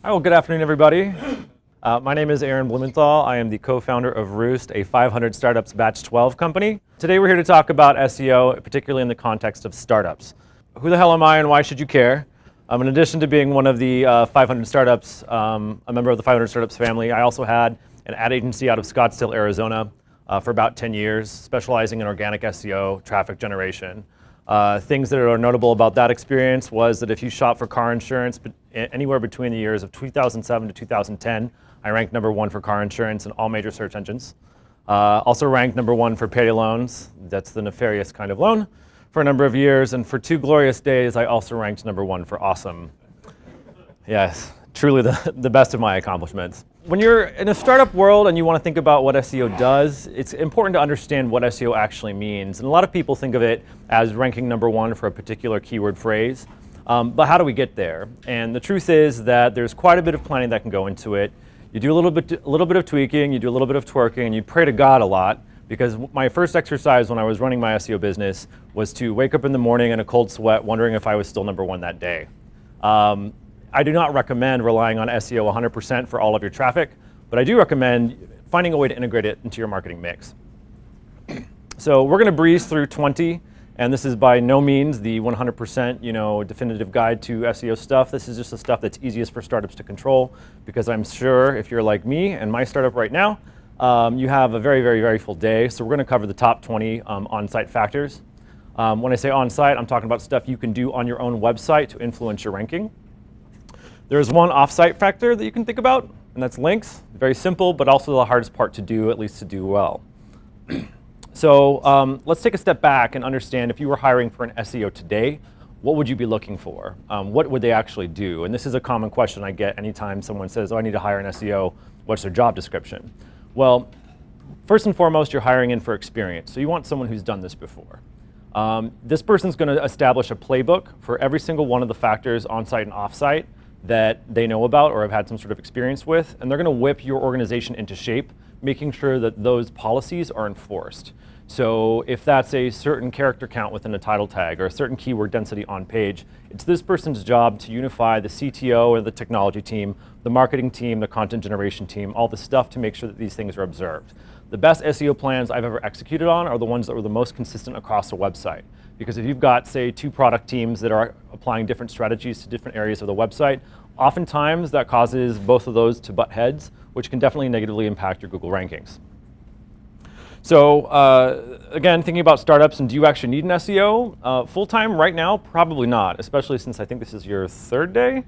Hi, well, good afternoon, everybody. My name is Aaron Blumenthal. I am the co-founder of Roost, a 500 Startups Batch 12 company. Today we're here to talk about SEO, particularly in the context of startups. Who the hell am I and why should you care? In addition to being one of the 500 startups, a member of the 500 Startups family, I also had an ad agency out of Scottsdale, Arizona for about 10 years, specializing in organic SEO, traffic generation. Things that are notable about that experience was that if you shop for car insurance, anywhere between the years of 2007 to 2010, I ranked #1 for car insurance in all major search engines. Also ranked #1 for payday loans, that's the nefarious kind of loan, for a number of years. And for 2 glorious days, I also ranked #1 for awesome. Yes, truly the best of my accomplishments. When you're in a startup world and you want to think about what SEO does, it's important to understand what SEO actually means. And a lot of people think of it as ranking #1 for a particular keyword phrase. But how do we get there? And the truth is that there's quite a bit of planning that can go into it. You do a little bit of tweaking, you do a little bit of twerking, and you pray to God a lot. Because my first exercise when I was running my SEO business was to wake up in the morning in a cold sweat wondering if I was still #1 that day. I do not recommend relying on SEO 100% for all of your traffic, but I do recommend finding a way to integrate it into your marketing mix. So we're going to breeze through 20, and this is by no means the 100% definitive guide to SEO stuff. This is just the stuff that's easiest for startups to control, because I'm sure if you're like me and my startup right now, you have a very, very, very full day. So we're going to cover the top 20 on-site factors. When I say on-site, I'm talking about stuff you can do on your own website to influence your ranking. There's one off-site factor that you can think about, and that's links. Very simple, but also the hardest part to do, at least to do well. So let's take a step back and understand if you were hiring for an SEO today, what would you be looking for? What would they actually do? And this is a common question I get anytime someone says, oh, I need to hire an SEO, what's their job description? Well, first and foremost, you're hiring in for experience. So you want someone who's done this before. This person's going to establish a playbook for every single one of the factors on-site and off-site that they know about or have had some sort of experience with, and they're going to whip your organization into shape, making sure that those policies are enforced. So if that's a certain character count within a title tag or a certain keyword density on page, it's this person's job to unify the CTO or the technology team, the marketing team, the content generation team, all the stuff to make sure that these things are observed. The best SEO plans I've ever executed on are the ones that were the most consistent across the website. Because if you've got, say, 2 product teams that are applying different strategies to different areas of the website, oftentimes that causes both of those to butt heads, which can definitely negatively impact your Google rankings. So again, thinking about startups and do you actually need an SEO? Full-time right now, probably not, especially since I think this is your 3rd day.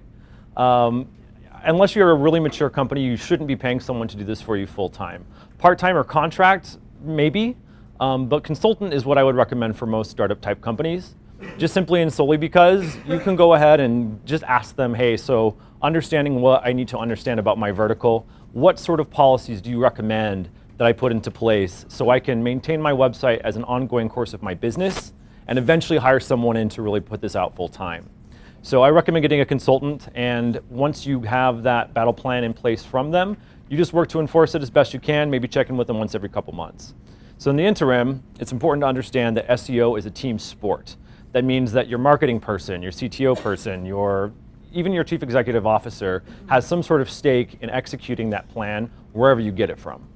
Unless you're a really mature company, you shouldn't be paying someone to do this for you full-time. Part-time or contract, maybe. But consultant is what I would recommend for most startup type companies, just simply and solely because you can go ahead and just ask them, hey, so understanding what I need to understand about my vertical, what sort of policies do you recommend that I put into place so I can maintain my website as an ongoing course of my business and eventually hire someone in to really put this out full time. So I recommend getting a consultant, and once you have that battle plan in place from them, you just work to enforce it as best you can, maybe check in with them once every couple months. So in the interim, it's important to understand that SEO is a team sport. That means that your marketing person, your CTO person, even your chief executive officer has some sort of stake in executing that plan wherever you get it from.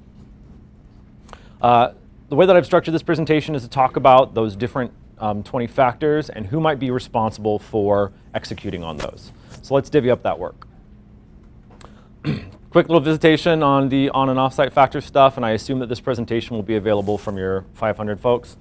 The way that I've structured this presentation is to talk about those different 20 factors and who might be responsible for executing on those. So let's divvy up that work. Quick little visitation on the on and off-site factor stuff, and I assume that this presentation will be available from your 500 folks.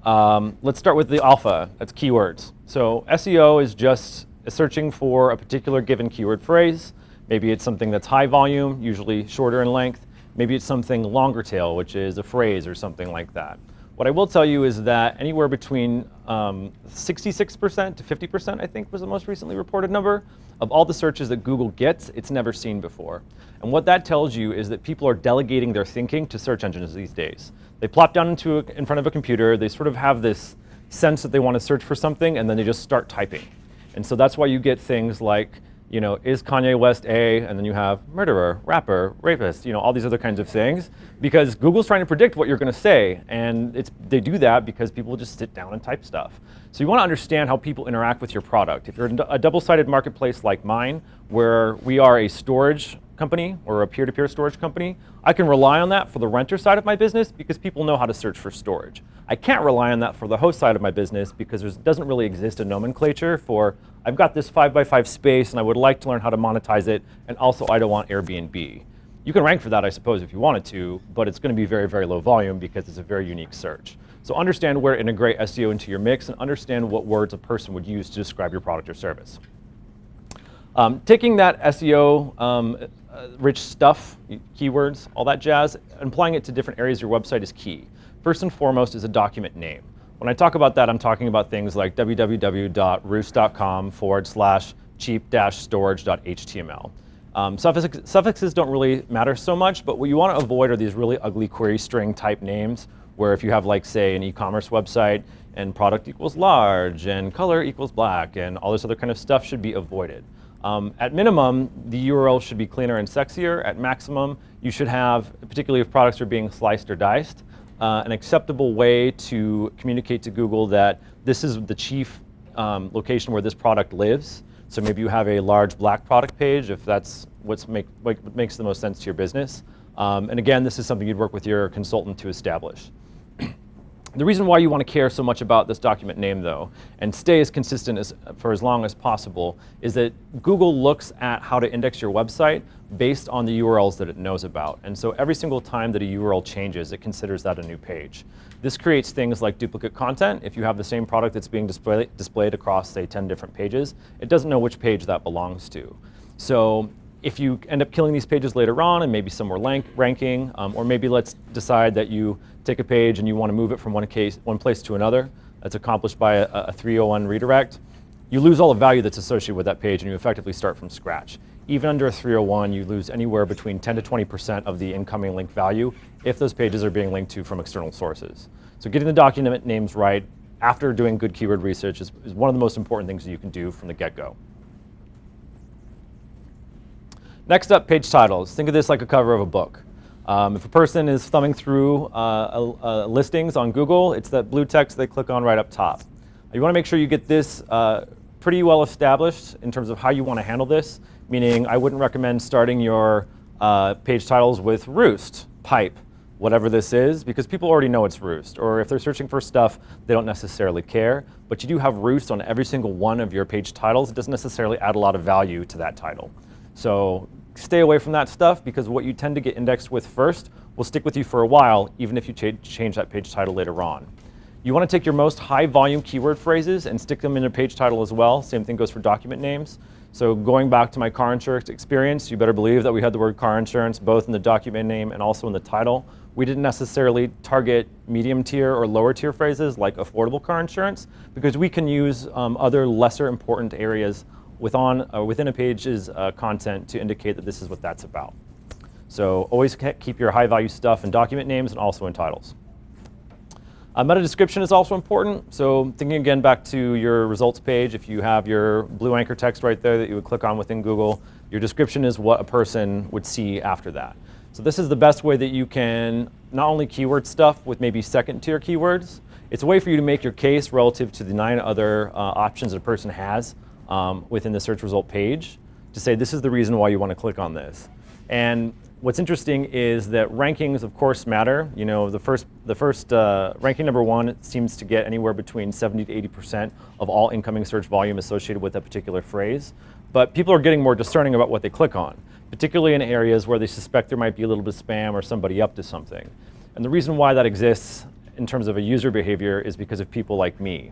Let's start with the alpha, that's keywords. So SEO is just searching for a particular given keyword phrase. Maybe it's something that's high volume, usually shorter in length. Maybe it's something longer tail, which is a phrase or something like that. What I will tell you is that anywhere between 66% to 50%, I think was the most recently reported number, of all the searches that Google gets, it's never seen before. And what that tells you is that people are delegating their thinking to search engines these days. They plop down in front of a computer, they sort of have this sense that they want to search for something, and then they just start typing. And so that's why you get things like, is Kanye West A, and then you have murderer, rapper, rapist, all these other kinds of things, because Google's trying to predict what you're going to say, and they do that because people just sit down and type stuff. So you want to understand how people interact with your product. If you're a double-sided marketplace like mine, where we are a storage company or a peer-to-peer storage company, I can rely on that for the renter side of my business because people know how to search for storage. I can't rely on that for the host side of my business because there doesn't really exist a nomenclature for, I've got this 5x5 space and I would like to learn how to monetize it, and also I don't want Airbnb. You can rank for that, I suppose, if you wanted to, but it's going to be very, very low volume because it's a very unique search. So understand where to integrate SEO into your mix and understand what words a person would use to describe your product or service. Taking that SEO rich stuff, keywords, all that jazz, and applying it to different areas of your website is key. First and foremost is a document name. When I talk about that, I'm talking about things like www.roost.com/cheap-storage.html. Suffixes don't really matter so much, but what you want to avoid are these really ugly query string type names, where if you have, like, say, an e-commerce website and product equals large and color equals black and all this other kind of stuff should be avoided. At minimum, the URL should be cleaner and sexier. At maximum, you should have, particularly if products are being sliced or diced, an acceptable way to communicate to Google that this is the chief location where this product lives. So maybe you have a large black product page if that's what makes the most sense to your business. And again, this is something you'd work with your consultant to establish. The reason why you want to care so much about this document name, though, and stay as consistent for as long as possible, is that Google looks at how to index your website based on the URLs that it knows about. And so every single time that a URL changes, it considers that a new page. This creates things like duplicate content. If you have the same product that's being displayed across, say, 10 different pages, it doesn't know which page that belongs to. So if you end up killing these pages later on and maybe some more ranking, or maybe let's decide that you take a page and you want to move it from one place to another, that's accomplished by a 301 redirect, you lose all the value that's associated with that page and you effectively start from scratch. Even under a 301, you lose anywhere between 10 to 20% of the incoming link value if those pages are being linked to from external sources. So getting the document names right after doing good keyword research is one of the most important things that you can do from the get-go. Next up, page titles. Think of this like a cover of a book. If a person is thumbing through listings on Google, it's that blue text they click on right up top. You want to make sure you get this pretty well established in terms of how you want to handle this, meaning I wouldn't recommend starting your page titles with roost, pipe, whatever this is, because people already know it's roost. Or if they're searching for stuff, they don't necessarily care. But you do have roost on every single one of your page titles. It doesn't necessarily add a lot of value to that title. So stay away from that stuff because what you tend to get indexed with first will stick with you for a while, even if you change that page title later on. You want to take your most high volume keyword phrases and stick them in a page title as well. Same thing goes for document names. So going back to my car insurance experience, you better believe that we had the word car insurance both in the document name and also in the title. We didn't necessarily target medium tier or lower tier phrases like affordable car insurance because we can use other lesser important areas within a page's content to indicate that this is what that's about. So always keep your high value stuff in document names and also in titles. Meta description is also important. So thinking again back to your results page, if you have your blue anchor text right there that you would click on within Google, your description is what a person would see after that. So this is the best way that you can not only keyword stuff with maybe second tier keywords, it's a way for you to make your case relative to the 9 other options that a person has within the search result page to say this is the reason why you want to click on this. And what's interesting is that rankings, of course, matter. You know, the first ranking number 1 seems to get anywhere between 70 to 80% of all incoming search volume associated with that particular phrase. But people are getting more discerning about what they click on, particularly in areas where they suspect there might be a little bit of spam or somebody up to something. And the reason why that exists in terms of a user behavior is because of people like me.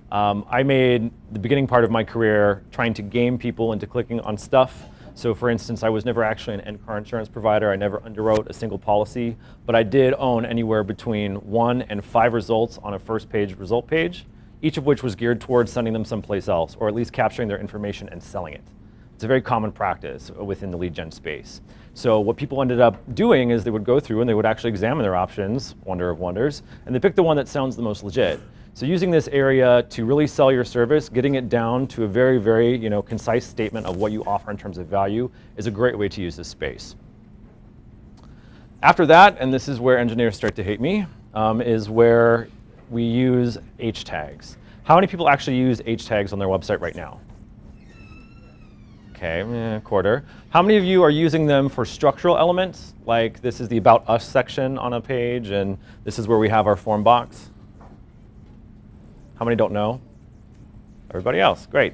I made the beginning part of my career trying to game people into clicking on stuff. So for instance, I was never actually an end car insurance provider. I never underwrote a single policy, but I did own anywhere between 1 and 5 results on a first page result page, each of which was geared towards sending them someplace else, or at least capturing their information and selling it. It's a very common practice within the lead gen space. So what people ended up doing is they would go through and they would actually examine their options, wonder of wonders, and they picked the one that sounds the most legit. So using this area to really sell your service, getting it down to a very, very concise statement of what you offer in terms of value is a great way to use this space. After that, and this is where engineers start to hate me, is where we use H tags. How many people actually use H tags on their website right now? Okay, a quarter. How many of you are using them for structural elements? Like this is the About Us section on a page, and this is where we have our form box. How many don't know? Everybody else, great.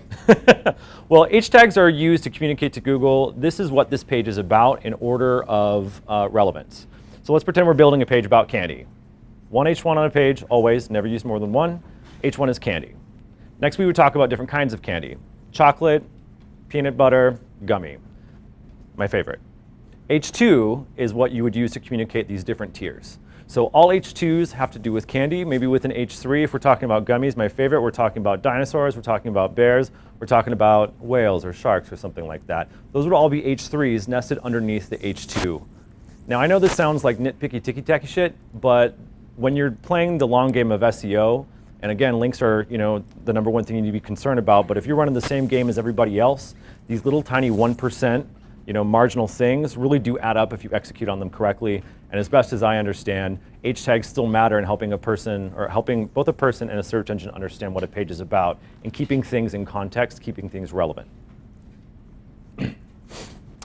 Well, H tags are used to communicate to Google. This is what this page is about in order of relevance. So let's pretend we're building a page about candy. One H1 on a page, always, never use more than one. H1 is candy. Next, we would talk about different kinds of candy. Chocolate, peanut butter, gummy, my favorite. H2 is what you would use to communicate these different tiers. So all H2s have to do with candy, maybe with an H3 if we're talking about gummies, my favorite, we're talking about dinosaurs, we're talking about bears, we're talking about whales or sharks or something like that. Those would all be H3s nested underneath the H2. Now I know this sounds like nitpicky ticky-tacky shit, but when you're playing the long game of SEO, and again, links are the number one thing you need to be concerned about, but if you're running the same game as everybody else, these little tiny 1% marginal things really do add up if you execute on them correctly. And as best as I understand, H tags still matter in helping a person, or helping both a person and a search engine understand what a page is about, and keeping things in context, keeping things relevant.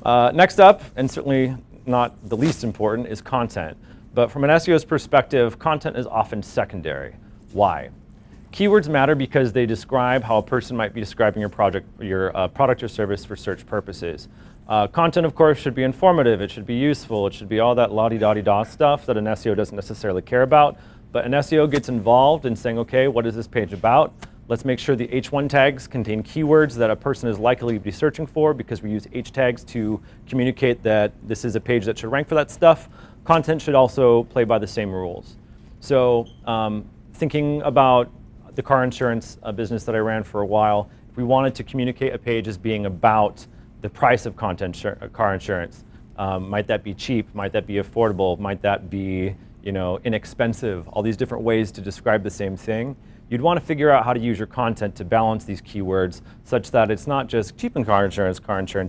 Next up, and certainly not the least important, is content. But from an SEO's perspective, content is often secondary. Why? Keywords matter because they describe how a person might be describing your product or service for search purposes. Content, of course, should be informative, it should be useful, it should be all that la-di-da-di-da stuff that an SEO doesn't necessarily care about. But an SEO gets involved in saying, okay, what is this page about? Let's make sure the H1 tags contain keywords that a person is likely to be searching for, because we use H tags to communicate that this is a page that should rank for that stuff. Content should also play by the same rules. So thinking about the car insurance business that I ran for a while, if we wanted to communicate a page as being about the price of car insurance, might that be cheap? Might that be affordable? Might that be inexpensive? All these different ways to describe the same thing. You'd want to figure out how to use your content to balance these keywords such that it's not just cheap in car insurance,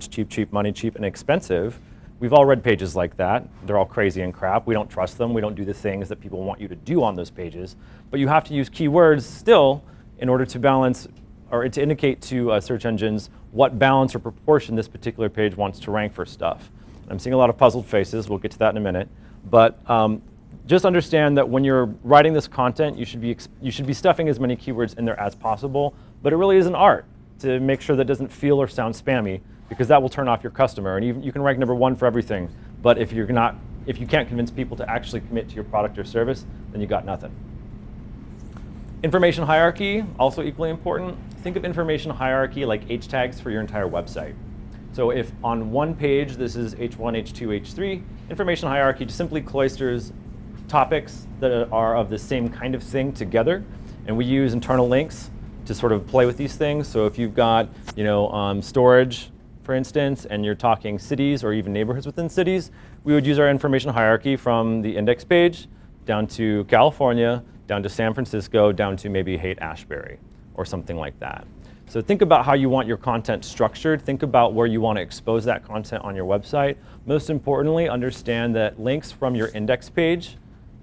cheap, money, cheap, and expensive. We've all read pages like that. They're all crazy and crap. We don't trust them. We don't do the things that people want you to do on those pages. But you have to use keywords still in order to balance, or to indicate to search engines what balance or proportion this particular page wants to rank for stuff. I'm seeing a lot of puzzled faces. We'll get to that in a minute. But just understand that when you're writing this content, you should be stuffing as many keywords in there as possible. But it really is an art to make sure that it doesn't feel or sound spammy, because that will turn off your customer. And even you can rank number one for everything, but if you can't convince people to actually commit to your product or service, then you got nothing. Information hierarchy, also equally important. Think of information hierarchy like H tags for your entire website. So if on one page this is H1, H2, H3, information hierarchy just simply cloisters topics that are of the same kind of thing together, and we use internal links to sort of play with these things. So if you've got storage, for instance, and you're talking cities or even neighborhoods within cities, we would use our information hierarchy from the index page down to California, down to San Francisco, down to maybe Haight-Ashbury or something like that. So think about how you want your content structured. Think about where you want to expose that content on your website. Most importantly, understand that links from your index page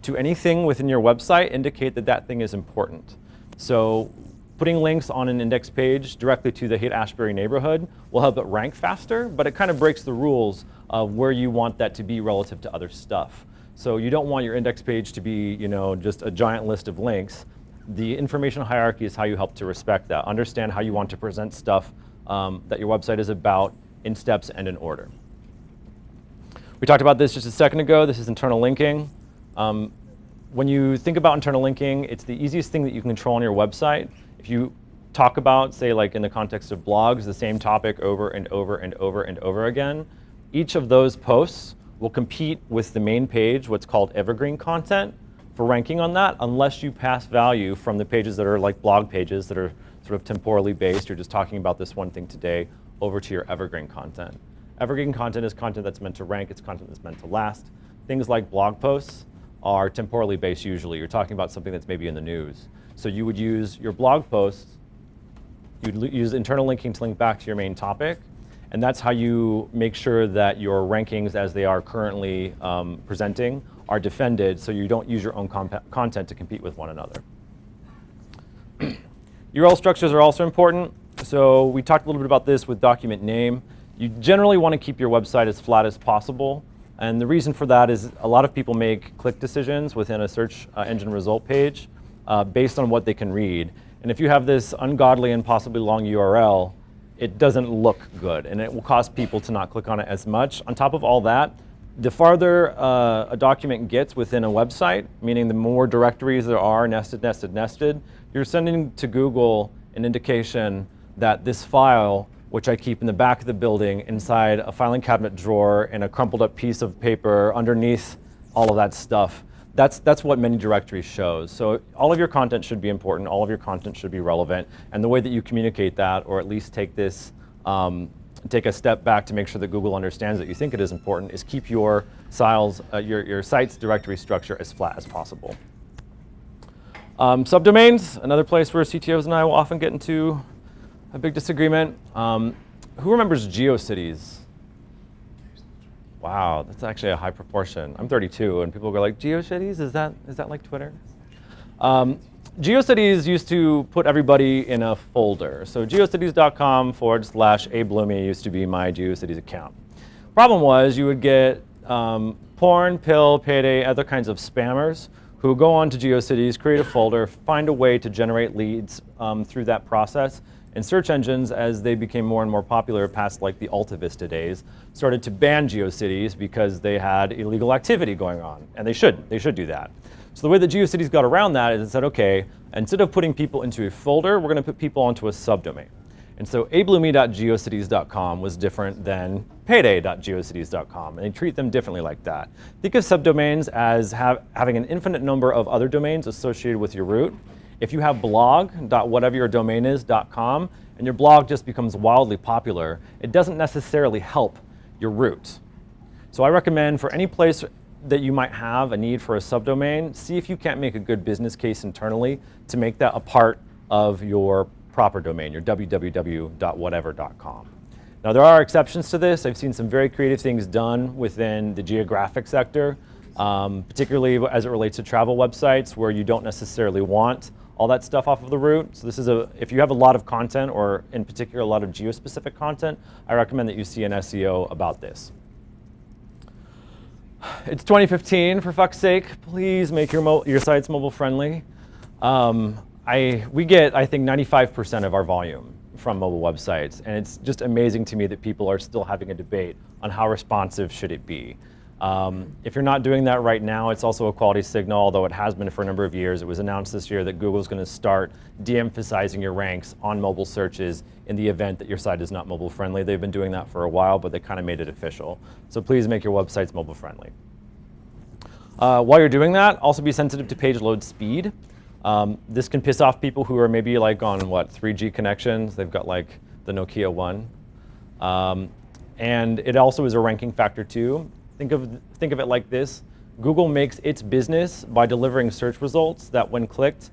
to anything within your website indicate that that thing is important. So putting links on an index page directly to the Haight-Ashbury neighborhood will help it rank faster, but it kind of breaks the rules of where you want that to be relative to other stuff. So you don't want your index page to be just a giant list of links. The information hierarchy is how you help to respect that. Understand how you want to present stuff that your website is about in steps and in order. We talked about this just a second ago. This is internal linking. When you think about internal linking, it's the easiest thing that you can control on your website. If you talk about, say like in the context of blogs, the same topic over and over and over and over again, each of those posts will compete with the main page, what's called evergreen content, for ranking on that, unless you pass value from the pages that are like blog pages that are sort of temporally based, you're just talking about this one thing today, over to your evergreen content. Evergreen content is content that's meant to rank, it's content that's meant to last. Things like blog posts are temporally based usually. You're talking about something that's maybe in the news. So you would use your blog posts, you'd use internal linking to link back to your main topic, and that's how you make sure that your rankings as they are currently presenting are defended, so you don't use your own content to compete with one another. URL structures are also important. So we talked a little bit about this with document name. You generally want to keep your website as flat as possible. And the reason for that is a lot of people make click decisions within a search engine result page based on what they can read. And if you have this ungodly and possibly long URL, it doesn't look good, and it will cause people to not click on it as much. On top of all that, the farther a document gets within a website, meaning the more directories there are, nested, you're sending to Google an indication that this file, which I keep in the back of the building inside a filing cabinet drawer in a crumpled up piece of paper underneath all of that stuff, that's what many directories shows. So all of your content should be important, all of your content should be relevant, and the way that you communicate that, or at least take a step back to make sure that Google understands that you think it is important, is keep your site's directory structure as flat as possible. Subdomains, another place where CTOs and I will often get into a big disagreement. Who remembers GeoCities? Wow, that's actually a high proportion. I'm 32, and people go like, GeoCities, is that like Twitter? GeoCities used to put everybody in a folder. So geocities.com/ablumi used to be my GeoCities account. Problem was you would get porn, pill, payday, other kinds of spammers who go on to GeoCities, create a folder, find a way to generate leads through that process. And search engines, as they became more and more popular past like the Alta Vista days, started to ban GeoCities because they had illegal activity going on. And they should do that. So the way that GeoCities got around that is it said, okay, instead of putting people into a folder, we're going to put people onto a subdomain. And so ablumi.geocities.com was different than payday.geocities.com, and they treat them differently like that. Think of subdomains as having an infinite number of other domains associated with your root. If you have blog.whatever-your-domain-is.com, and your blog just becomes wildly popular, it doesn't necessarily help your root. So I recommend for any place that you might have a need for a subdomain, see if you can't make a good business case internally to make that a part of your proper domain, your www.whatever.com. Now there are exceptions to this. I've seen some very creative things done within the geographic sector, particularly as it relates to travel websites where you don't necessarily want all that stuff off of the root. So this is if you have a lot of content, or in particular a lot of geo-specific content, I recommend that you see an SEO about this. It's 2015, for fuck's sake. Please make your sites mobile friendly. We get, I think, 95% of our volume from mobile websites, and it's just amazing to me that people are still having a debate on how responsive should it be. If you're not doing that right now, it's also a quality signal, although it has been for a number of years. It was announced this year that Google's going to start de-emphasizing your ranks on mobile searches in the event that your site is not mobile friendly. They've been doing that for a while, but they kind of made it official. So please make your websites mobile friendly. While you're doing that, also be sensitive to page load speed. This can piss off people who are maybe like on 3G connections. They've got like the Nokia 1. And it also is a ranking factor too. Think of it like this. Google makes its business by delivering search results that when clicked,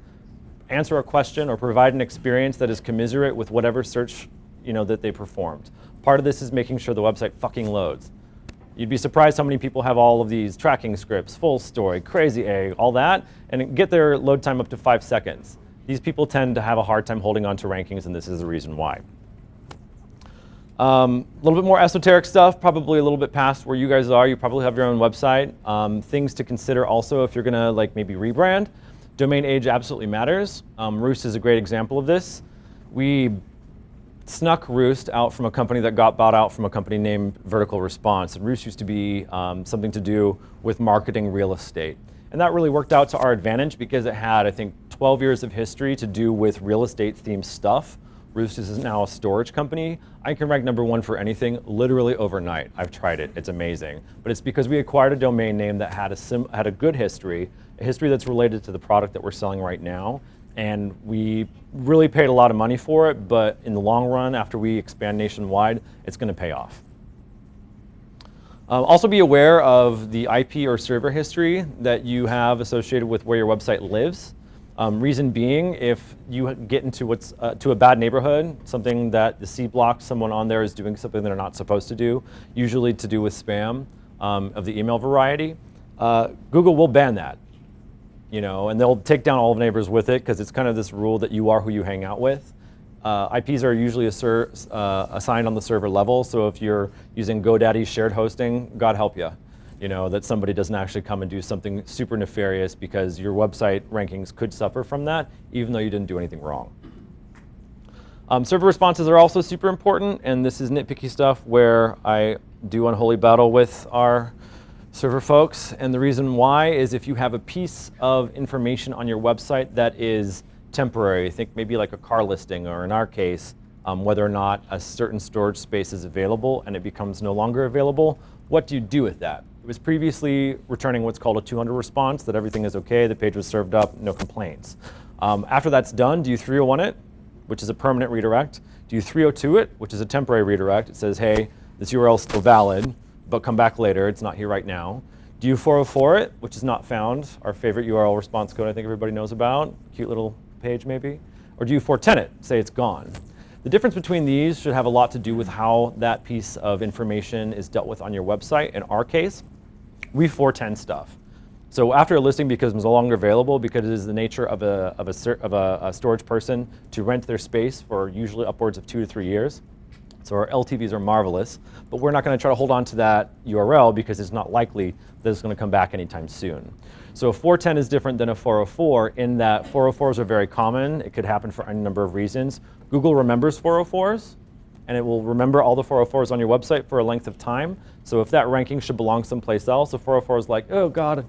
answer a question or provide an experience that is commensurate with whatever search that they performed. Part of this is making sure the website fucking loads. You'd be surprised how many people have all of these tracking scripts, full story, crazy A, all that, and get their load time up to 5 seconds. These people tend to have a hard time holding on to rankings, and this is the reason why. A little bit more esoteric stuff, probably a little bit past where you guys are. You probably have your own website. Things to consider also if you're gonna maybe rebrand. Domain age absolutely matters. Roost is a great example of this. We snuck Roost out from a company that got bought out from a company named Vertical Response. And Roost used to be something to do with marketing real estate. And that really worked out to our advantage because it had, I think, 12 years of history to do with real estate themed stuff. Roost is now a storage company. I can rank #1 for anything literally overnight. I've tried it, it's amazing. But it's because we acquired a domain name that had a good history, a history that's related to the product that we're selling right now. And we really paid a lot of money for it, but in the long run, after we expand nationwide, it's gonna pay off. Also be aware of the IP or server history that you have associated with where your website lives. Reason being, if you get into to a bad neighborhood, something that the C block, someone on there is doing something they're not supposed to do, usually to do with spam of the email variety, Google will ban that. and they'll take down all of neighbors with it because it's kind of this rule that you are who you hang out with. IPs are usually assigned on the server level, so if you're using GoDaddy shared hosting, God help you, that somebody doesn't actually come and do something super nefarious, because your website rankings could suffer from that, even though you didn't do anything wrong. Server responses are also super important, and this is nitpicky stuff where I do unholy battle with our server folks. And the reason why is if you have a piece of information on your website that is temporary, think maybe like a car listing, or in our case, whether or not a certain storage space is available and it becomes no longer available, what do you do with that? It was previously returning what's called a 200 response, that everything is okay, the page was served up, no complaints. After that's done, do you 301 it, which is a permanent redirect? Do you 302 it, which is a temporary redirect? It says, hey, this URL is still valid, but come back later, it's not here right now. Do you 404 it, which is not found, our favorite URL response code I think everybody knows about, cute little page maybe? Or do you 410 it, say it's gone? The difference between these should have a lot to do with how that piece of information is dealt with on your website. In our case, we 410 stuff. So after a listing becomes no longer available, because it is the nature of a storage person to rent their space for usually upwards of 2 to 3 years. So our LTVs are marvelous, but we're not going to try to hold on to that URL because it's not likely that it's going to come back anytime soon. So a 410 is different than a 404 in that 404s are very common. It could happen for any number of reasons. Google remembers 404s, and it will remember all the 404s on your website for a length of time. So if that ranking should belong someplace else, a 404 is like, oh God,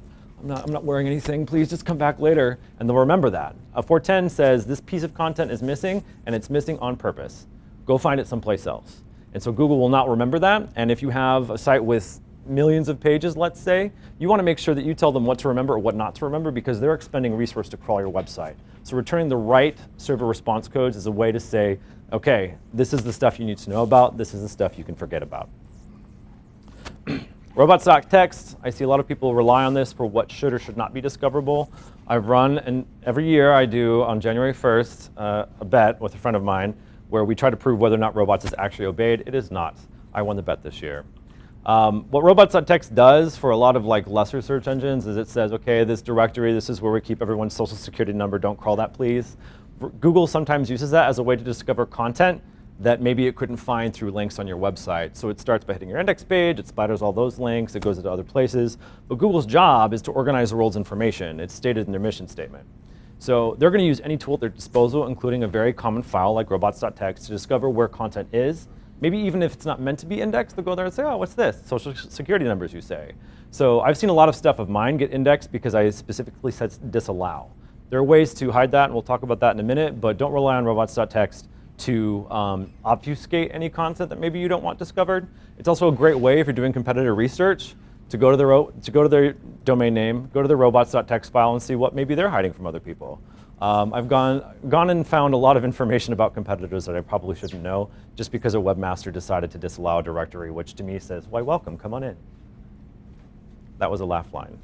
I'm not wearing anything, please just come back later, and they'll remember that. A 410 says this piece of content is missing, and it's missing on purpose. Go find it someplace else. And so Google will not remember that, and if you have a site with millions of pages, let's say, you want to make sure that you tell them what to remember or what not to remember, because they're expending resource to crawl your website. So returning the right server response codes is a way to say, okay, this is the stuff you need to know about, this is the stuff you can forget about. Robots.txt, I see a lot of people rely on this for what should or should not be discoverable. I've run, and every year I do on January 1st, a bet with a friend of mine where we try to prove whether or not robots is actually obeyed. It is not. I won the bet this year. What robots.txt does for a lot of lesser search engines is it says, okay, this directory, this is where we keep everyone's social security number, don't crawl that please. Google sometimes uses that as a way to discover content that maybe it couldn't find through links on your website. So it starts by hitting your index page, it spiders all those links, it goes into other places. But Google's job is to organize the world's information. It's stated in their mission statement. So they're going to use any tool at their disposal, including a very common file like robots.txt, to discover where content is. Maybe even if it's not meant to be indexed, they'll go there and say, oh, what's this? Social security numbers, you say. So I've seen a lot of stuff of mine get indexed because I specifically said disallow. There are ways to hide that, and we'll talk about that in a minute, but don't rely on robots.txt to obfuscate any content that maybe you don't want discovered. It's also a great way if you're doing competitor research to go to their domain name, go to the robots.txt file and see what maybe they're hiding from other people. I've gone and found a lot of information about competitors that I probably shouldn't know just because a webmaster decided to disallow a directory, which to me says, why welcome, come on in. That was a laugh line.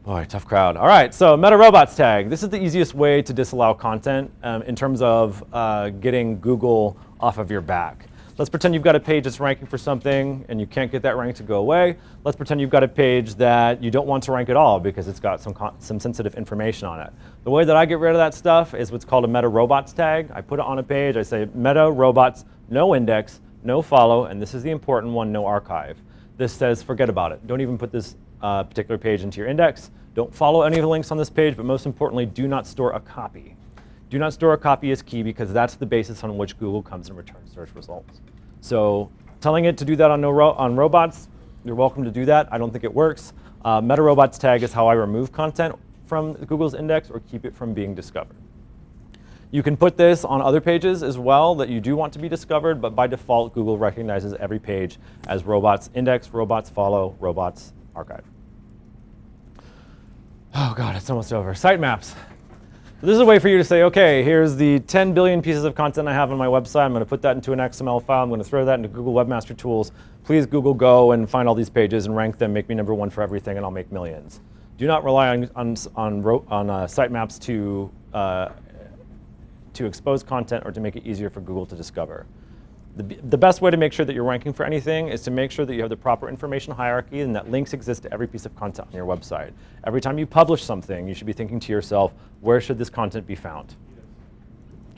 Boy, tough crowd. All right, so meta robots tag. This is the easiest way to disallow content in terms of getting Google off of your back. Let's pretend you've got a page that's ranking for something and you can't get that rank to go away. Let's pretend you've got a page that you don't want to rank at all because it's got some sensitive information on it. The way that I get rid of that stuff is what's called a meta robots tag. I put it on a page, I say meta robots, no index, no follow, and this is the important one, no archive. This says forget about it. Don't even put this particular page into your index. Don't follow any of the links on this page, but most importantly, do not store a copy. Do not store a copy is key because that's the basis on which Google comes and returns search results. So telling it to do that on robots, you're welcome to do that. I don't think it works. Meta robots tag is how I remove content from Google's index or keep it from being discovered. You can put this on other pages as well that you do want to be discovered, but by default, Google recognizes every page as robots index, robots follow, robots archive. Oh God, it's almost over. Sitemaps. So this is a way for you to say, okay, here's the 10 billion pieces of content I have on my website. I'm going to put that into an XML file. I'm going to throw that into Google Webmaster Tools. Please, Google, go and find all these pages and rank them, make me #1 for everything, and I'll make millions. Do not rely on sitemaps to expose content or to make it easier for Google to discover. The best way to make sure that you're ranking for anything is to make sure that you have the proper information hierarchy and that links exist to every piece of content on your website. Every time you publish something, you should be thinking to yourself, where should this content be found?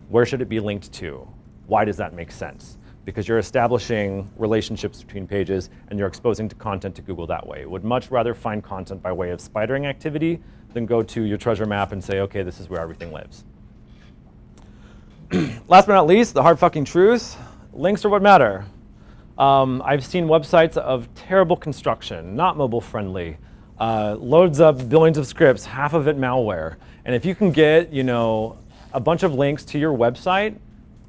Where should it be linked to? Why does that make sense? Because you're establishing relationships between pages and you're exposing to content to Google that way. Would much rather find content by way of spidering activity than go to your treasure map and say, okay, this is where everything lives. Last but not least, the hard fucking truth. Links are what matter. I've seen websites of terrible construction, not mobile friendly, loads up billions of scripts, half of it malware. And if you can get, a bunch of links to your website,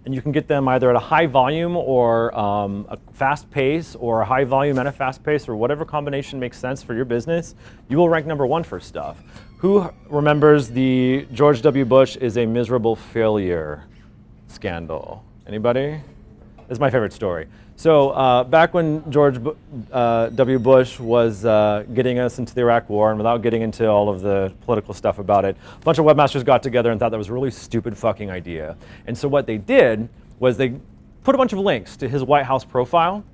and you can get them either at a high volume or a fast pace, or a high volume and a fast pace, or whatever combination makes sense for your business, you will rank #1 for stuff. Who remembers the George W. Bush is a miserable failure scandal? Anybody? This is my favorite story. So back when George W. Bush was getting us into the Iraq War, and without getting into all of the political stuff about it, a bunch of webmasters got together and thought that was a really stupid fucking idea. And so what they did was they put a bunch of links to his White House profile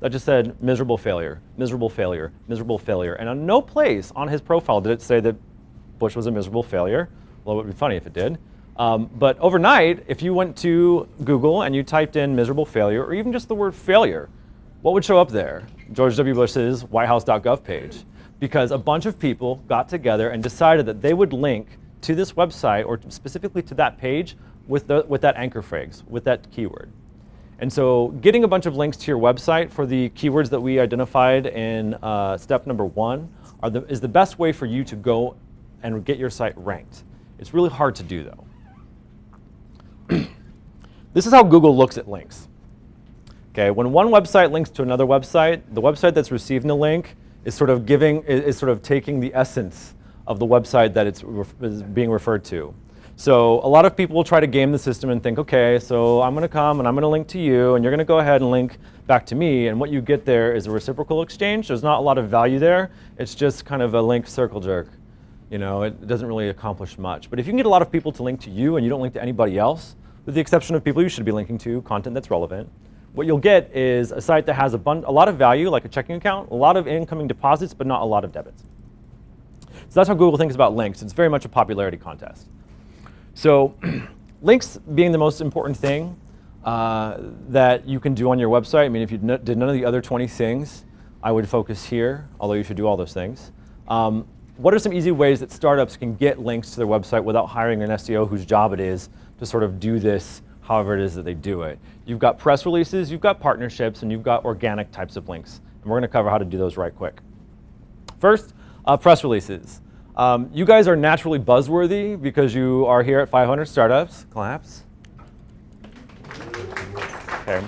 that just said miserable failure, miserable failure, miserable failure. And on no place on his profile did it say that Bush was a miserable failure. Well, it would be funny if it did. But overnight, if you went to Google and you typed in miserable failure, or even just the word failure, what would show up there? George W. Bush's whitehouse.gov page. Because a bunch of people got together and decided that they would link to this website, or specifically to that page, with that anchor phrase, with that keyword. And so getting a bunch of links to your website for the keywords that we identified in step #1 is the best way for you to go and get your site ranked. It's really hard to do, though. This is how Google looks at links. Okay, when one website links to another website, the website that's receiving the link is sort of taking the essence of the website that is being referred to. So a lot of people will try to game the system and think, okay, so I'm going to come and I'm going to link to you, and you're going to go ahead and link back to me, and what you get there is a reciprocal exchange. There's not a lot of value there. It's just kind of a link circle jerk. It doesn't really accomplish much. But if you can get a lot of people to link to you and you don't link to anybody else, with the exception of people you should be linking to, content that's relevant, what you'll get is a site that has a lot of value, like a checking account, a lot of incoming deposits, but not a lot of debits. So that's how Google thinks about links. It's very much a popularity contest. So links being the most important thing that you can do on your website. I mean, if you did none of the other 20 things, I would focus here, although you should do all those things. What are some easy ways that startups can get links to their website without hiring an SEO whose job it is to sort of do this however it is that they do it? You've got press releases, you've got partnerships, and you've got organic types of links. And we're going to cover how to do those right quick. First, press releases. You guys are naturally buzzworthy because you are here at 500 Startups. Claps. Okay.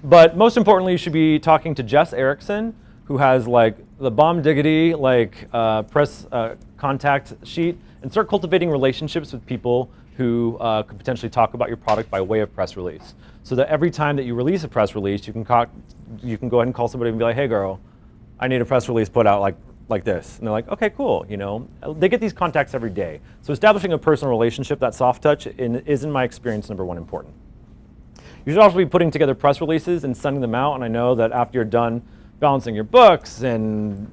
But most importantly, you should be talking to Jess Erickson, who has the bomb diggity press contact sheet, and start cultivating relationships with people who could potentially talk about your product by way of press release. So that every time that you release a press release, you can go ahead and call somebody and be like, hey girl, I need a press release put out like this. And they're like, okay, cool. They get these contacts every day. So establishing a personal relationship, that soft touch, is in my experience #1 important. You should also be putting together press releases and sending them out. And I know that after you're done balancing your books and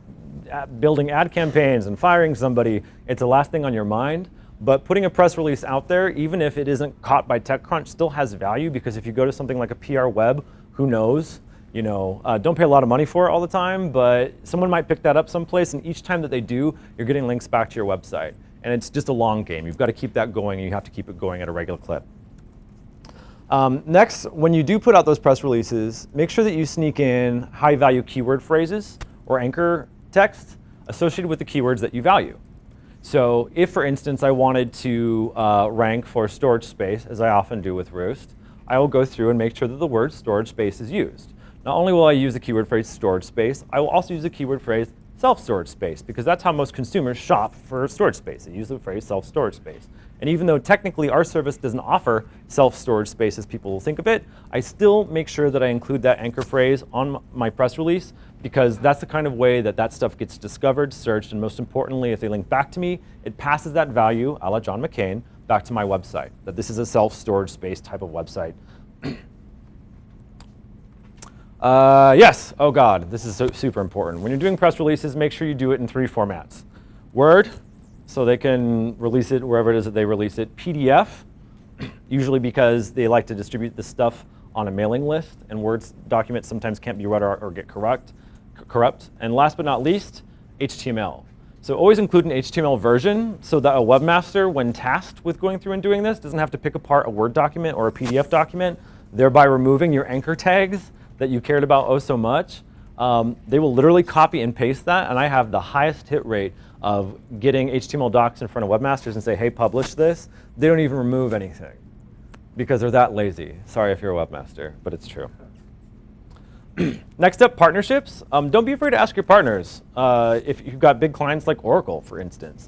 building ad campaigns and firing somebody, it's the last thing on your mind. But putting a press release out there, even if it isn't caught by TechCrunch, still has value, because if you go to something like a PR Web, who knows? Don't pay a lot of money for it all the time, but someone might pick that up someplace, and each time that they do, you're getting links back to your website. And it's just a long game. You've got to keep that going, and you have to keep it going at a regular clip. Next, when you do put out those press releases, make sure that you sneak in high-value keyword phrases or anchor text associated with the keywords that you value. So if, for instance, I wanted to rank for storage space, as I often do with Roost, I will go through and make sure that the word storage space is used. Not only will I use the keyword phrase storage space, I will also use the keyword phrase self-storage space, because that's how most consumers shop for storage space. They use the phrase self-storage space. And even though technically our service doesn't offer self-storage space as people will think of it, I still make sure that I include that anchor phrase on my press release, because that's the kind of way that stuff gets discovered, searched, and most importantly, if they link back to me, it passes that value, a la John McCain, back to my website, that this is a self-storage space type of website. Yes, oh God, this is super important. When you're doing press releases, make sure you do it in 3 formats. Word, so they can release it wherever it is that they release it. PDF, usually because they like to distribute this stuff on a mailing list, and Word documents sometimes can't be read or get corrupt. And last but not least, HTML. So always include an HTML version so that a webmaster, when tasked with going through and doing this, doesn't have to pick apart a Word document or a PDF document, thereby removing your anchor tags that you cared about oh so much. They will literally copy and paste that, and I have the highest hit rate of getting HTML docs in front of webmasters and say, hey, publish this. They don't even remove anything because they're that lazy. Sorry if you're a webmaster, but it's true. Next up, partnerships. Don't be afraid to ask your partners. If you've got big clients like Oracle, for instance.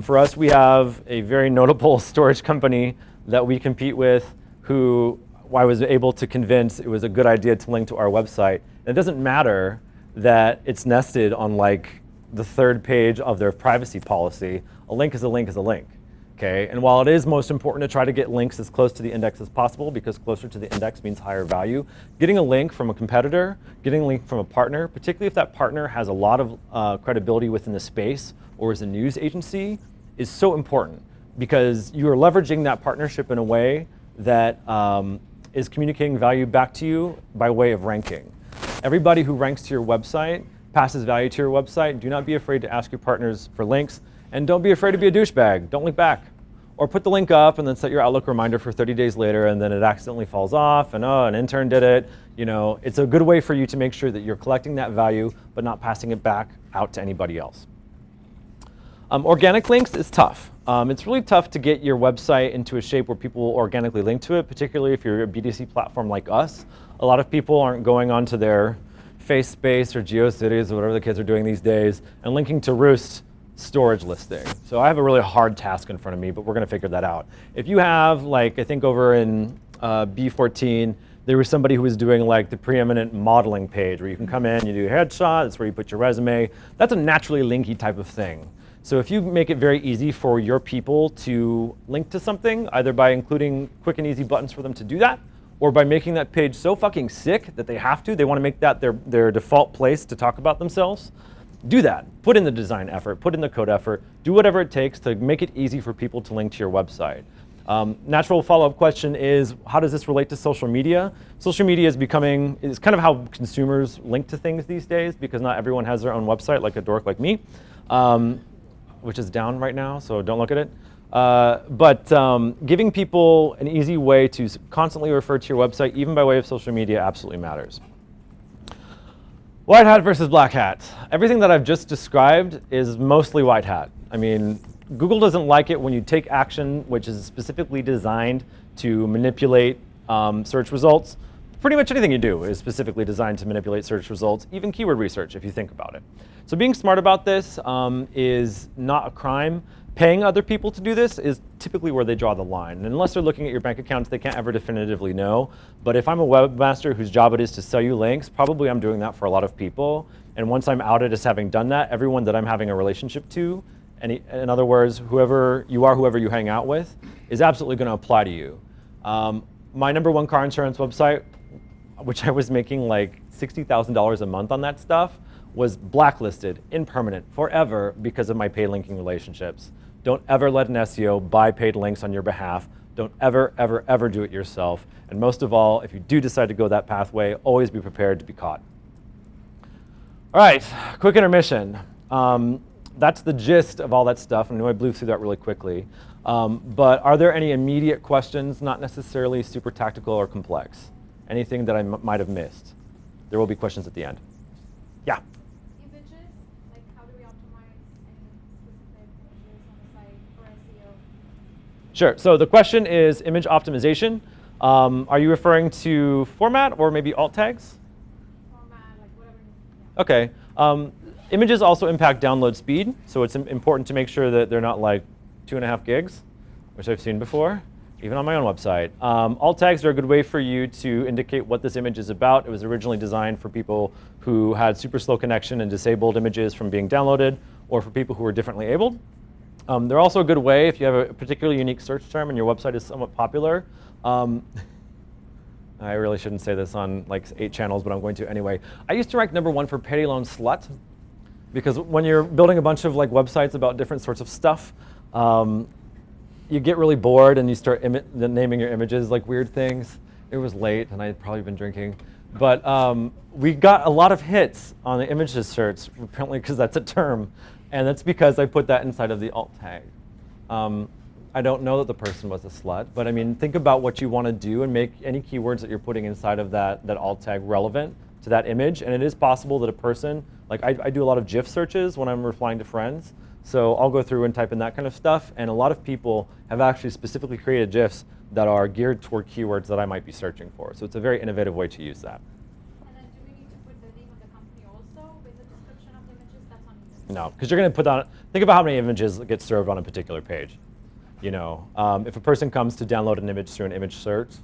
For us, we have a very notable storage company that we compete with who I was able to convince it was a good idea to link to our website. And it doesn't matter that it's nested on like the 3rd page of their privacy policy. A link is a link is a link. Okay? And while it is most important to try to get links as close to the index as possible, because closer to the index means higher value, getting a link from a competitor, getting a link from a partner, particularly if that partner has a lot of credibility within the space or is a news agency, is so important because you are leveraging that partnership in a way that is communicating value back to you by way of ranking. Everybody who ranks to your website passes value to your website. Do not be afraid to ask your partners for links. And don't be afraid to be a douchebag. Don't link back. Or put the link up and then set your Outlook reminder for 30 days later and then it accidentally falls off and oh, an intern did it. You know, it's a good way for you to make sure that you're collecting that value but not passing it back out to anybody else. Organic links is tough. It's really tough to get your website into a shape where people will organically link to it, particularly if you're a BDC platform like us. A lot of people aren't going onto their FaceSpace or GeoCities or whatever the kids are doing these days and linking to Roost storage listing. So I have a really hard task in front of me, but we're going to figure that out. If you have, like, I think over in B14, there was somebody who was doing like the preeminent modeling page where you can come in, you do a headshot, that's where you put your resume. That's a naturally linky type of thing. So if you make it very easy for your people to link to something, either by including quick and easy buttons for them to do that, or by making that page so fucking sick that they have to, they want to make that their default place to talk about themselves, do that. Put in the design effort, put in the code effort, do whatever it takes to make it easy for people to link to your website. Natural follow-up question is, how does this relate to social media? Social media is kind of how consumers link to things these days because not everyone has their own website, like a dork like me, which is down right now, so don't look at it. But giving people an easy way to constantly refer to your website, even by way of social media, absolutely matters. White hat versus black hat. Everything that I've just described is mostly white hat. I mean, Google doesn't like it when you take action which is specifically designed to manipulate search results. Pretty much anything you do is specifically designed to manipulate search results, even keyword research, if you think about it. So being smart about this is not a crime. Paying other people to do this is typically where they draw the line. And unless they're looking at your bank accounts, they can't ever definitively know. But if I'm a webmaster whose job it is to sell you links, probably I'm doing that for a lot of people. And once I'm outed as having done that, everyone that I'm having a relationship to, in other words, whoever you hang out with, is absolutely going to apply to you. My #1 car insurance website, which I was making like $60,000 a month on that stuff, was blacklisted, impermanent, forever because of my paid linking relationships. Don't ever let an SEO buy paid links on your behalf. Don't ever, ever, ever do it yourself. And most of all, if you do decide to go that pathway, always be prepared to be caught. All right, quick intermission. That's the gist of all that stuff. I know I blew through that really quickly. But are there any immediate questions, not necessarily super tactical or complex? Anything that I might have missed? There will be questions at the end. Yeah? Images, like how do we optimize any specific images on the site for SEO? Sure, so the question is image optimization. Are you referring to format or maybe alt tags? Format, like whatever. Yeah. Okay. Images also impact download speed, so it's important to make sure that they're not like 2.5 gigs, which I've seen before, even on my own website. Alt tags are a good way for you to indicate what this image is about. It was originally designed for people who had super slow connection and disabled images from being downloaded, or for people who are differently abled. They're also a good way if you have a particularly unique search term and your website is somewhat popular. I really shouldn't say this on like 8 channels, but I'm going to anyway. I used to rank #1 for payday loan slut, because when you're building a bunch of like websites about different sorts of stuff, you get really bored and you start naming your images like weird things. It was late and I had probably been drinking, but we got a lot of hits on the images search, apparently because that's a term, and that's because I put that inside of the alt tag. I don't know that the person was a slut, but I mean, think about what you want to do and make any keywords that you're putting inside of that alt tag relevant to that image. And it is possible that a person, like I do a lot of GIF searches when I'm replying to friends. So I'll go through and type in that kind of stuff. And a lot of people have actually specifically created GIFs that are geared toward keywords that I might be searching for. So it's a very innovative way to use that. And then do we need to put the name of the company also with the description of the images? That's on you. No, because you're going to put on, think about how many images get served on a particular page. You know, if a person comes to download an image through an image search,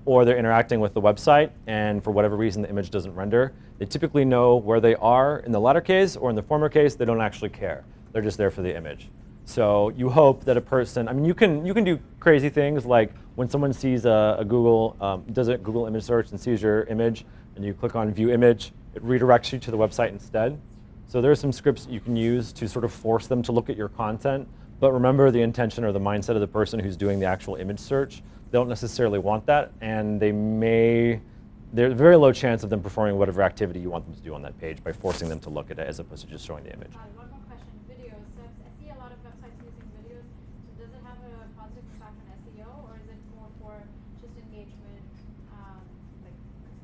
or they're interacting with the website, and for whatever reason the image doesn't render, they typically know where they are in the latter case, or in the former case, they don't actually care. They're just there for the image. So you hope that a person, I mean, you can do crazy things like when someone sees a Google, does a Google image search and sees your image, and you click on view image, it redirects you to the website instead. So there are some scripts you can use to sort of force them to look at your content. But remember the intention or the mindset of the person who's doing the actual image search. They don't necessarily want that, and there's a very low chance of them performing whatever activity you want them to do on that page by forcing them to look at it as opposed to just showing the image. One more question, videos. So I see a lot of websites using videos. So does it have a positive impact on SEO, or is it more for just engagement, like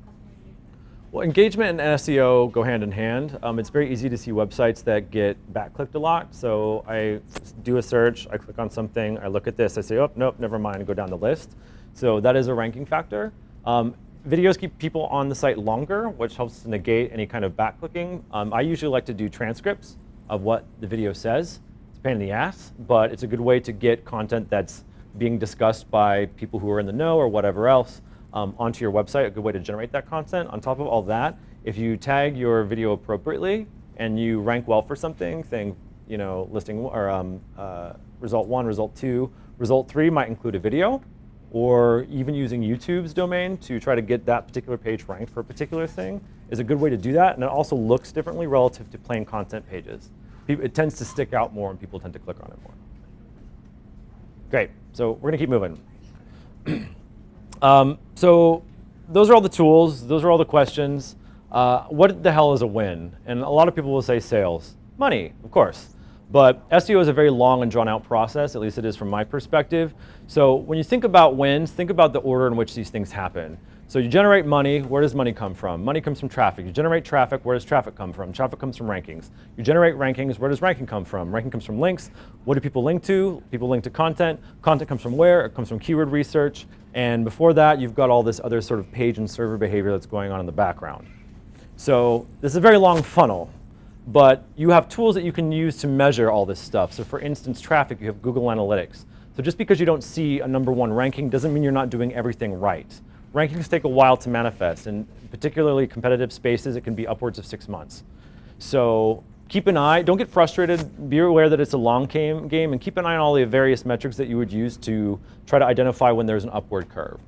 customer engagement? Well, engagement and SEO go hand in hand. It's very easy to see websites that get backclicked a lot. So I do a search, I click on something, I look at this, I say, oh, nope, never mind, and go down the list. So that is a ranking factor. Videos keep people on the site longer, which helps to negate any kind of backclicking. I usually like to do transcripts of what the video says. It's a pain in the ass, but it's a good way to get content that's being discussed by people who are in the know or whatever else onto your website, a good way to generate that content. On top of all that, if you tag your video appropriately and you rank well for something, saying, you know, listing or result 1, result 2, result 3 might include a video, or even using YouTube's domain to try to get that particular page ranked for a particular thing is a good way to do that. And it also looks differently relative to plain content pages. It tends to stick out more and people tend to click on it more. Great, so we're gonna keep moving. So those are all the tools, those are all the questions. What the hell is a win? And a lot of people will say sales. Money, of course. But SEO is a very long and drawn out process, at least it is from my perspective. So when you think about wins, think about the order in which these things happen. So you generate money, where does money come from? Money comes from traffic. You generate traffic, where does traffic come from? Traffic comes from rankings. You generate rankings, where does ranking come from? Ranking comes from links. What do people link to? People link to content. Content comes from where? It comes from keyword research. And before that, you've got all this other sort of page and server behavior that's going on in the background. So this is a very long funnel, but you have tools that you can use to measure all this stuff. So for instance, traffic, you have Google Analytics. So just because you don't see a #1 ranking doesn't mean you're not doing everything right. Rankings take a while to manifest, and particularly competitive spaces, it can be upwards of 6 months. So keep an eye, don't get frustrated, be aware that it's a long game, and keep an eye on all the various metrics that you would use to try to identify when there's an upward curve.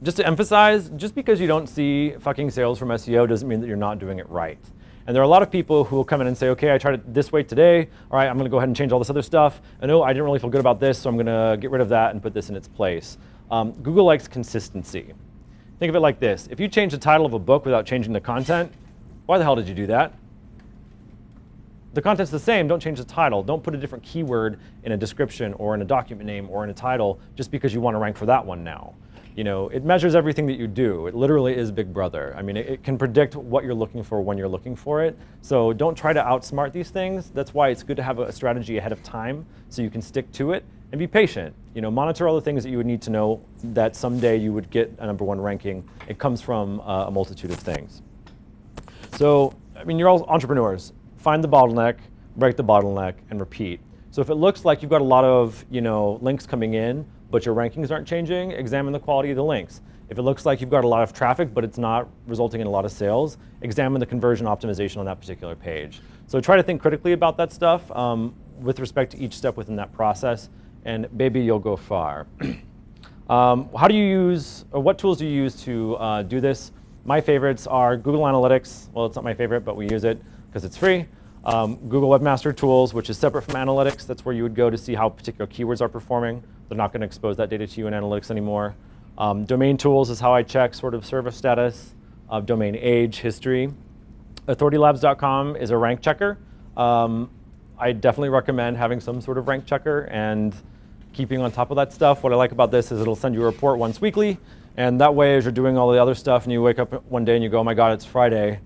Just to emphasize, just because you don't see fucking sales from SEO doesn't mean that you're not doing it right. And there are a lot of people who will come in and say, okay, I tried it this way today, all right, I'm gonna go ahead and change all this other stuff, and oh, I didn't really feel good about this, so I'm gonna get rid of that and put this in its place. Google likes consistency. Think of it like this. If you change the title of a book without changing the content, why the hell did you do that? The content's the same, don't change the title. Don't put a different keyword in a description or in a document name or in a title just because you want to rank for that one now. You know, it measures everything that you do. It literally is Big Brother. I mean, it can predict what you're looking for when you're looking for it. So don't try to outsmart these things. That's why it's good to have a strategy ahead of time so you can stick to it and be patient. You know, monitor all the things that you would need to know that someday you would get a #1 ranking. It comes from a multitude of things. So, I mean, you're all entrepreneurs. Find the bottleneck, break the bottleneck, and repeat. So if it looks like you've got a lot of, you know, links coming in, but your rankings aren't changing, examine the quality of the links. If it looks like you've got a lot of traffic, but it's not resulting in a lot of sales, examine the conversion optimization on that particular page. So try to think critically about that stuff with respect to each step within that process, and baby, you'll go far. How do you use, or what tools do you use to do this? My favorites are Google Analytics. Well, it's not my favorite, but we use it because it's free. Google Webmaster Tools, which is separate from Analytics. That's where you would go to see how particular keywords are performing. They're not going to expose that data to you in Analytics anymore. Domain Tools is how I check sort of service status, domain age, history. AuthorityLabs.com is a rank checker. I definitely recommend having some sort of rank checker and keeping on top of that stuff. What I like about this is it'll send you a report once weekly, and that way as you're doing all the other stuff and you wake up one day and you go, oh my God, it's Friday,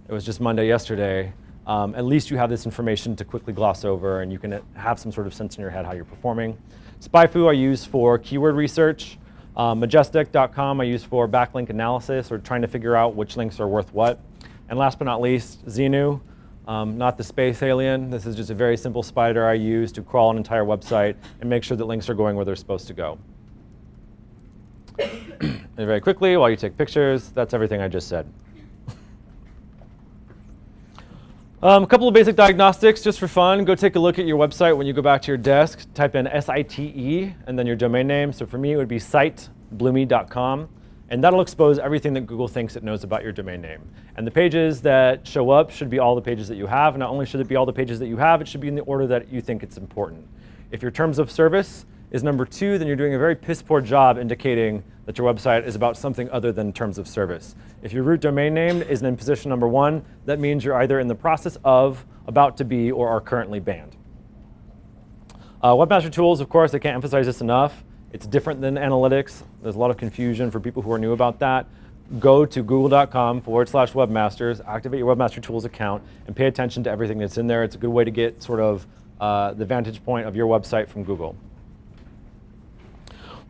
it was just Monday yesterday, at least you have this information to quickly gloss over and you can have some sort of sense in your head how you're performing. SpyFu I use for keyword research. Majestic.com I use for backlink analysis or trying to figure out which links are worth what. And last but not least, Xenu, not the space alien. This is just a very simple spider I use to crawl an entire website and make sure that links are going where they're supposed to go. And very quickly, while you take pictures, that's everything I just said. A couple of basic diagnostics just for fun. Go take a look at your website when you go back to your desk. Type in SITE and then your domain name. So for me, it would be sitebloomy.com. And that'll expose everything that Google thinks it knows about your domain name. And the pages that show up should be all the pages that you have. Not only should it be all the pages that you have, it should be in the order that you think it's important. If your terms of service is number 2, then you're doing a very piss poor job indicating that your website is about something other than terms of service. If your root domain name is in position number 1, that means you're either in the process of, about to be, or are currently banned. Webmaster Tools, of course, I can't emphasize this enough. It's different than analytics. There's a lot of confusion for people who are new about that. Go to google.com/webmasters, activate your Webmaster Tools account, and pay attention to everything that's in there. It's a good way to get sort of the vantage point of your website from Google.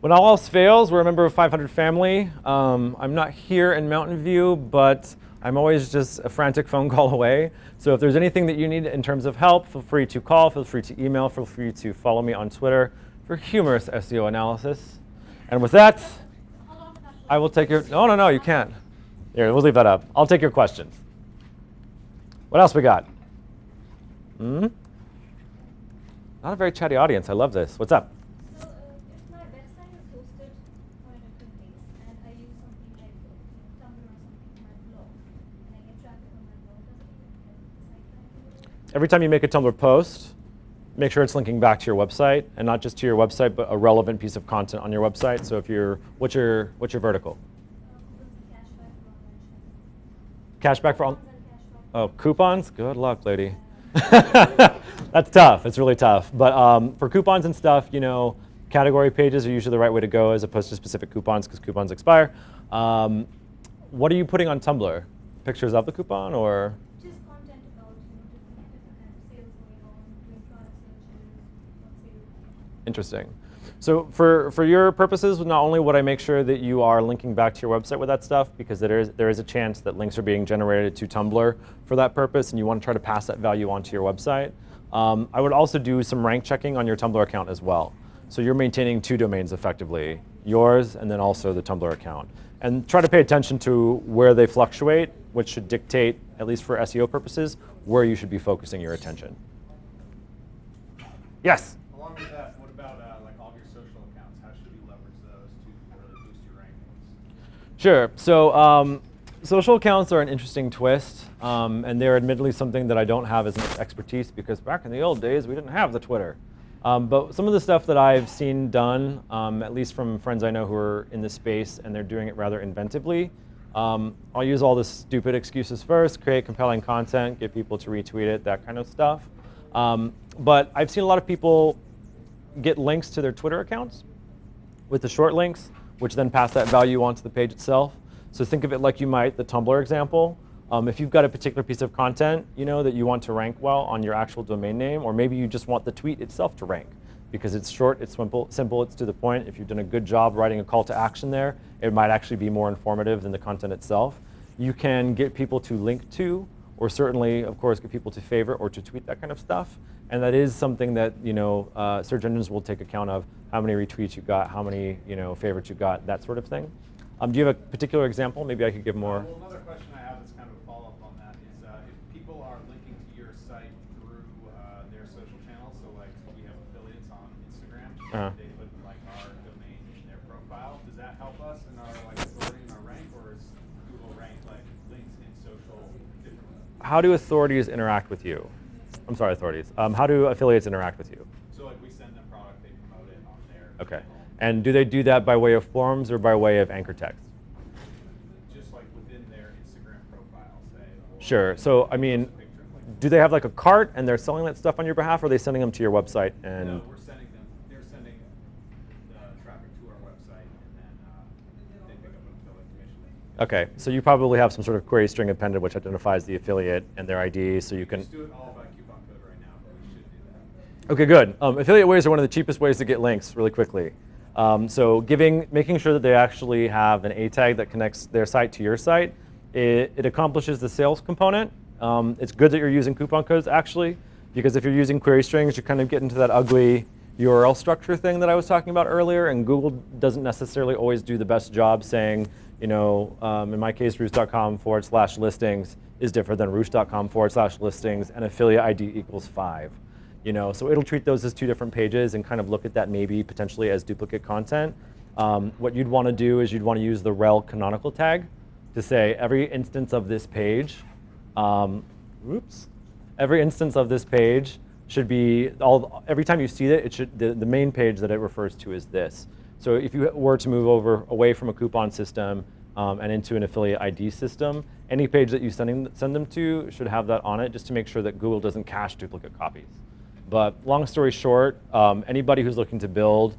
When all else fails, we're a member of 500 family. I'm not here in Mountain View, but I'm always just a frantic phone call away. So if there's anything that you need in terms of help, feel free to call, feel free to email, feel free to follow me on Twitter for humorous SEO analysis. And with that, I will take your, no, you can't. Here, we'll leave that up. I'll take your questions. What else we got? Not a very chatty audience. I love this. What's up? So if my website is hosted on a different place and I use something like Tumblr or something for my blog and I get traffic on my blog, does it even help the site rank? Every time you make a Tumblr post, make sure it's linking back to your website, and not just to your website, but a relevant piece of content on your website. So if you're, what's your vertical? Cashback for all? Oh, coupons? Good luck, lady. That's tough. It's really tough. But for coupons and stuff, you know, category pages are usually the right way to go as opposed to specific coupons because coupons expire. What are you putting on Tumblr? Pictures of the coupon or? Just content about, different sales going on, doing product searches, what sales. Interesting. So for your purposes, not only would I make sure that you are linking back to your website with that stuff, because there is a chance that links are being generated to Tumblr for that purpose, and you want to try to pass that value onto your website. I would also do some rank checking on your Tumblr account as well. So you're maintaining 2 domains effectively, yours and then also the Tumblr account. And try to pay attention to where they fluctuate, which should dictate, at least for SEO purposes, where you should be focusing your attention. Yes? Along with that, what about like all of your social accounts? How should you leverage those to really boost your rankings? Sure. So social accounts are an interesting twist, and they're admittedly something that I don't have as much expertise because back in the old days, we didn't have the Twitter. But some of the stuff that I've seen done, at least from friends I know who are in this space, and they're doing it rather inventively, I'll use all the stupid excuses first, create compelling content, get people to retweet it, that kind of stuff. But I've seen a lot of people get links to their Twitter accounts with the short links, which then pass that value onto the page itself. So think of it like you might the Tumblr example. If you've got a particular piece of content, that you want to rank well on your actual domain name, or maybe you just want the tweet itself to rank because it's short, it's simple, it's to the point. If you've done a good job writing a call to action there, it might actually be more informative than the content itself. You can get people to link to, or certainly, of course, get people to favorite or to tweet that kind of stuff. And that is something that search engines will take account of: how many retweets you got, how many favorites you got, that sort of thing. Do you have a particular example? Maybe I could give more. Well, another question I have is kind of a follow-up on that is if people are linking to your site through their social channels, so like we have affiliates on Instagram, they put like our domain in their profile, how do authorities interact with you? I'm sorry, authorities. How do affiliates interact with you? So like we send them product, they promote it on there. Okay. And do they do that by way of forums or by way of anchor text? Just like within their Instagram profile, say. Or Sure. So, I mean, picture, like, do they have like a cart and they're selling that stuff on your behalf, or are they sending them to your website? And no, they're sending the traffic to our website, and then they pick up an affiliate commission. okay, so you probably have some sort of query string appended which identifies the affiliate and their ID, so you can. Just do it all by coupon code right now, but we should do that. Okay, good. Affiliate ways are one of the cheapest ways to get links really quickly. So making sure that they actually have an A tag that connects their site to your site, it accomplishes the sales component. It's good that you're using coupon codes actually, because if you're using query strings, you kind of get into that ugly URL structure thing that I was talking about earlier, and Google doesn't necessarily always do the best job saying, you know, in my case, roost.com/listings is different than roost.com/listings, and affiliate ID equals 5. You know, so it'll treat those as two different pages and kind of look at that maybe potentially as duplicate content. What you'd want to do is you'd want to use the rel canonical tag to say every instance of this page, every instance of this page should be, every time you see it, the main page that it refers to is this. So if you were to move away from a coupon system and into an affiliate ID system, any page that you send them to should have that on it, just to make sure that Google doesn't cache duplicate copies. But long story short, anybody who's looking to build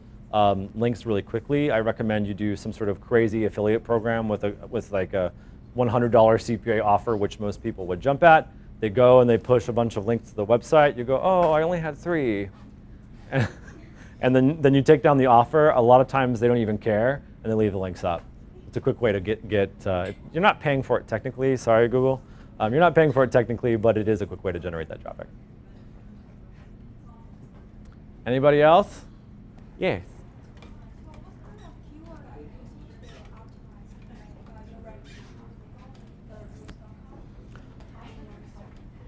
links really quickly, I recommend you do some sort of crazy affiliate program with like a $100 CPA offer, which most people would jump at. They go and they push a bunch of links to the website. You go, oh, I only had 3. And then you take down the offer. A lot of times they don't even care, and they leave the links up. It's a quick way to get you're not paying for it technically, sorry Google. You're not paying for it technically, but it is a quick way to generate that traffic. Anybody else? Yes.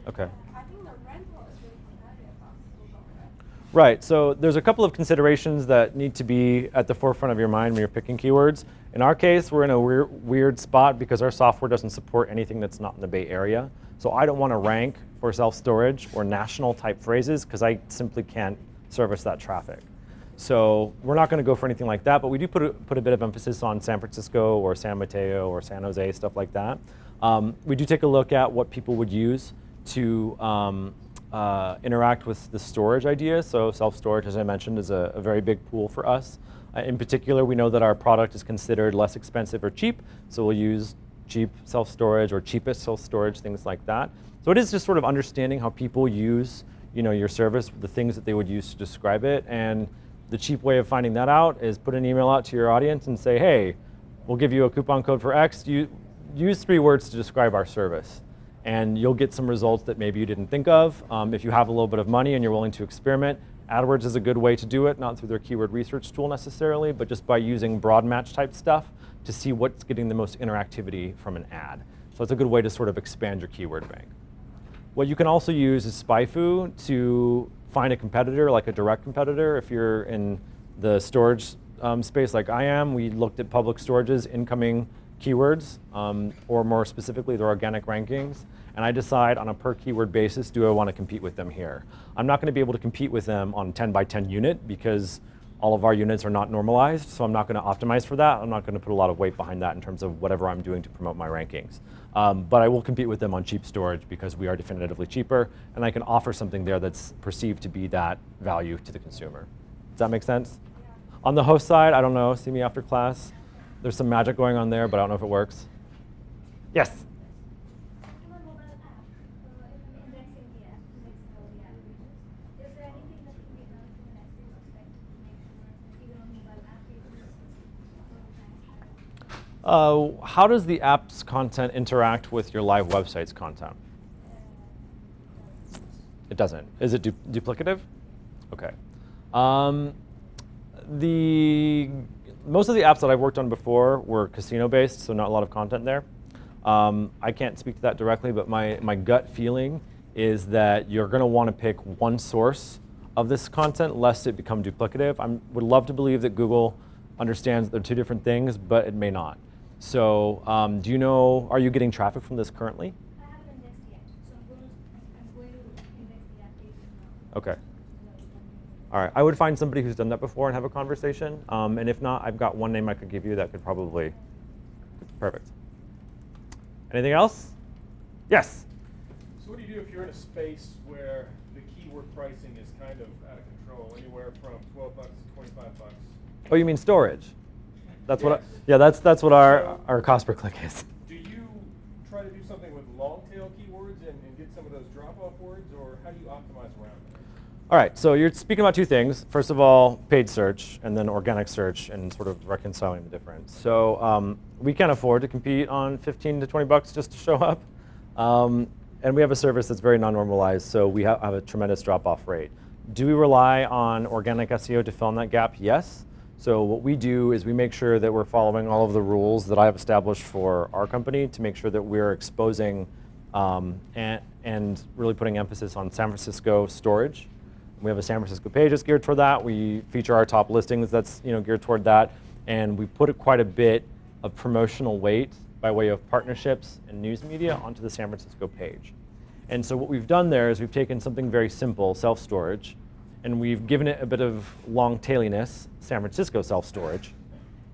Okay. I think the rental is really competitive on Google, right? Right, so there's a couple of considerations that need to be at the forefront of your mind when you're picking keywords. In our case, we're in a weird spot because our software doesn't support anything that's not in the Bay Area. So I don't want to rank for self-storage or national type phrases because I simply can't service that traffic. So we're not going to go for anything like that, but we do put a bit of emphasis on San Francisco or San Mateo or San Jose, stuff like that. We do take a look at what people would use to interact with the storage idea. So self-storage, as I mentioned, is a very big pool for us. In particular, we know that our product is considered less expensive or cheap, so we'll use cheap self-storage or cheapest self-storage, things like that. So it is just sort of understanding how people use, you know, your service, the things that they would use to describe it. And the cheap way of finding that out is put an email out to your audience and say, hey, we'll give you a coupon code for X. Use 3 words to describe our service. And you'll get some results that maybe you didn't think of. If you have a little bit of money and you're willing to experiment, AdWords is a good way to do it, not through their keyword research tool necessarily, but just by using broad match type stuff to see what's getting the most interactivity from an ad. So it's a good way to sort of expand your keyword bank. What you can also use is SpyFu to find a competitor, like a direct competitor. If you're in the storage space like I am, we looked at public storage's incoming keywords, or more specifically their organic rankings, and I decide on a per keyword basis, do I want to compete with them here? I'm not going to be able to compete with them on 10 by 10 unit because all of our units are not normalized, so I'm not going to optimize for that. I'm not going to put a lot of weight behind that in terms of whatever I'm doing to promote my rankings. But I will compete with them on cheap storage because we are definitively cheaper, and I can offer something there that's perceived to be that value to the consumer. Does that make sense? Yeah. On the host side, I don't know, see me after class. There's some magic going on there, but I don't know if it works. Yes? On a mobile app, indexing the app, indexing all the app pages, is there anything that can be done from an SEO perspective to make sure, even on mobile app pages, How does the app's content interact with your live website's content? It doesn't. Is it duplicative? Okay. Most of the apps that I've worked on before were casino-based, so not a lot of content there. I can't speak to that directly, but my gut feeling is that you're going to want to pick one source of this content lest it become duplicative. I would love to believe that Google understands they're two different things, but it may not. So do you know, are you getting traffic from this currently? I haven't indexed yet, so Okay. All right, I would find somebody who's done that before and have a conversation. And if not, I've got one name I could give you that could probably, perfect. Anything else? Yes? So what do you do if you're in a space where the keyword pricing is kind of out of control, anywhere from $12 to $25? Oh, you mean storage? That's what. Yes. Yeah, that's what our cost per click is. Do you try to do something with long tail keywords and get some of those drop-off words, or how do you optimize around that? All right, so you're speaking about two things. First of all, paid search, and then organic search, and sort of reconciling the difference. So we can't afford to compete on 15 to 20 bucks just to show up. And we have a service that's very non-normalized, so we have a tremendous drop-off rate. Do we rely on organic SEO to fill in that gap? Yes. So what we do is we make sure that we're following all of the rules that I've established for our company to make sure that we're exposing and really putting emphasis on San Francisco storage. We have a San Francisco page that's geared toward that. We feature our top listings that's geared toward that. And we put quite a bit of promotional weight by way of partnerships and news media onto the San Francisco page. And so what we've done there is we've taken something very simple, self-storage, and we've given it a bit of long tailiness, San Francisco self-storage,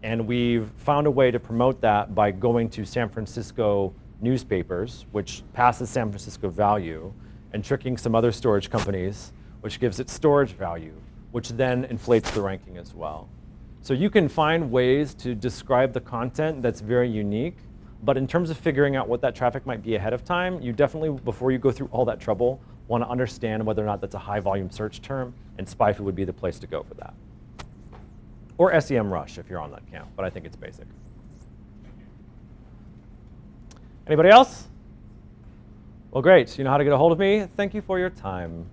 and we've found a way to promote that by going to San Francisco newspapers, which passes San Francisco value, and tricking some other storage companies, which gives it storage value, which then inflates the ranking as well. So you can find ways to describe the content that's very unique, but in terms of figuring out what that traffic might be ahead of time, you definitely, before you go through all that trouble, want to understand whether or not that's a high volume search term, and SpyFu would be the place to go for that. Or SEMrush if you're on that camp, but I think it's basic. Anybody else? Well, great. You know how to get a hold of me. Thank you for your time.